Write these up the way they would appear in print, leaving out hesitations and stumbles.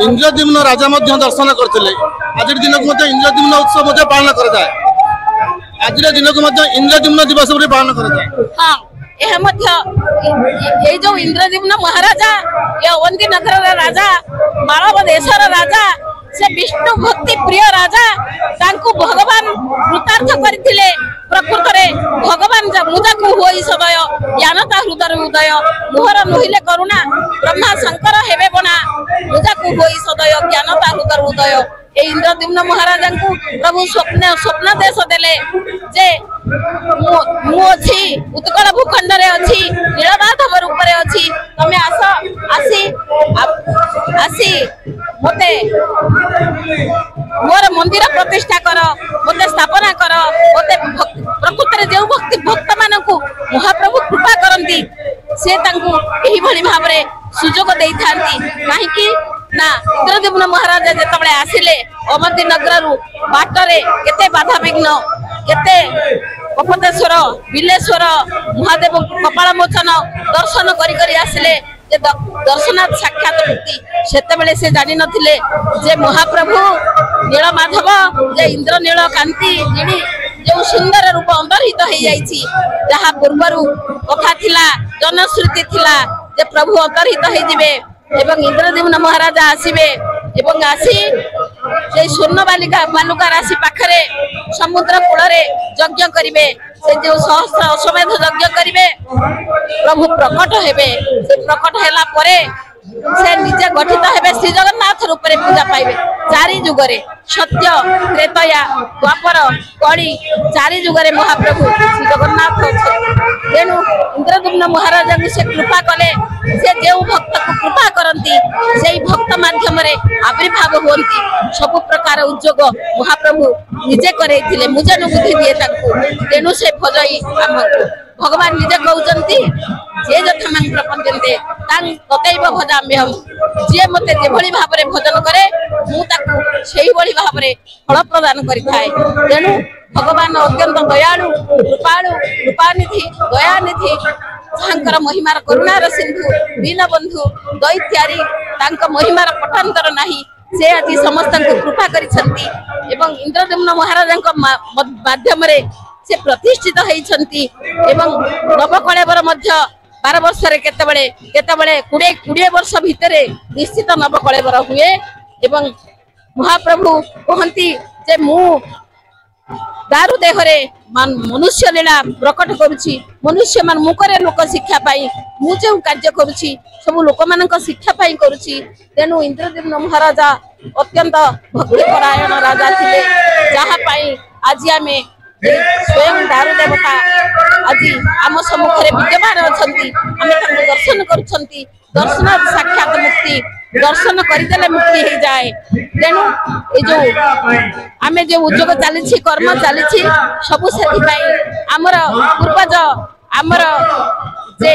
इंद्रद्युम्न राजा दर्शन करते आज दिन को इंद्रद्युम्न उत्सव पालन कराए आज दिन को इंद्रद्युम्न दिवस पालन कराए। हाँ ये जो इंद्रद्युम्न महाराजा ये अवंती नगर राजा मालव देशर राजा से विष्णु भक्ति प्रिय राजा तांको भगवान कृतार्थ करथिले प्रकृत रे भगवान मुजा को होई सदय ज्ञानता हृदय उदय मुहर नहिले करुणा ब्रह्मा शंकर हेबे बना मुजा को होई सदय ज्ञानता हृदय उदय ए इंद्रद्युम्न महाराजा को प्रभु स्वप्न देश देले जे मु अछि उत्कल भूखंड रे अछि नीलमाधव रूप रे अछि तमे आसी मते मोर मंदिर प्रतिष्ठा कर मते स्थापना कर मते प्रकृत रे जो भक्त मानकु महाप्रभु कृपा करंती से तांकु एही भली भाबरे सुजोग देई थांती काहे कि ना इंद्रद्युम्न महाराजा जेतबळे आसिले अवंती नगर बाटरे केते बाधा विघ्न केते कपतेश्वर बिलेश्वर महादेव कपाल मोचन दर्शन करी करी आसिले जे दर्शनाथ साक्षात मुक्ति सेतेबेले से जानि नथिले जे महाप्रभु नीलमाधव जे इंद्र नील कांति जिणी जो सुंदर रूप अंतर्हित हो जाइछि जहा पूर्वरु कथा थिला जनश्रुति थिला जे प्रभु अंतर्हित हो जिवे एवं इंद्रद्युम्न महाराजा आसीबे एवं आसी से स्वर्ण बालुका राशि पाखरे समुद्र कूल रे यज्ञ करिवे से जो सहस्र अश्वमेध यज्ञ करिवे प्रभु प्रकट हेबे से प्रकट हैला परे से निजे गठित हेबे श्री जगन्नाथ रूप रे पूजा पाइबे चारि जुगरे सत्य त्रेतया द्वापर कली चारि जुगरे महाप्रभु श्री जगन्नाथ अछि तेनु इंद्रद्युम्न महाराजा से कृपा कले से जो भक्त को कृपा करंती सेई भक्त माध्यम रे आविर्भाव होंती सब प्रकार उद्योग महाप्रभु निजे करैथिले मुजन बुद्धि दिए ताकू तेनु से भजई हमको भगवान निजे कहउचंती जे जथा मांग प्रपंचन्ते तां ततैव भजाम्य हम जे मते जे भली भाबरे भजन करे मु ताकू सेही भली भाबरे फल प्रदान करि थाए तेनु भगवान अत्यंत दयालु कृपालु कृपानिधि दयानिधि तांकर महिमार करुणार सिंधु दीनबंधु दैत्यारी तांक महिमार पटांतर नाही से आज समस्त कृपा करिसंती एवं इंद्रद्युम्न महाराजा माध्यम रे से प्रतिष्ठित होइछंती एवं नवकलेवर मध्य 12 वर्ष रे केतेबेले 20 वर्ष भितरे निश्चित नवकलेवर हुए एवं महाप्रभु कहंती जे मु दारु देहरे मनुष्य लीला प्रकट करुछि मनुष्य मान मुकरे लोक शिक्षा पाई मु जे कार्य करुछि सब लोक मानक शिक्षा पाई करुछि तेनु इंद्रद्युम्न महाराजा अत्यंत भक्तिपरायण राजा थिले जहा पाई आज आमे स्वयं दारु देवता आज आम सम्मुख विद्यमान अच्छा आम दर्शन करुछंती दर्शनाथ साक्षात मुक्ति दर्शन करदेले मुक्ति हो जाए तेणु ये जो आम जो उद्योग चली कर्म चली सबू से आमर पूर्वज आमर जे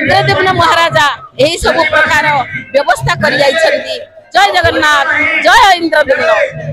इंद्रद्युम्न महाराजा यही सब प्रकार व्यवस्था कर जय जगन्नाथ जय इंद्रद्युम्न।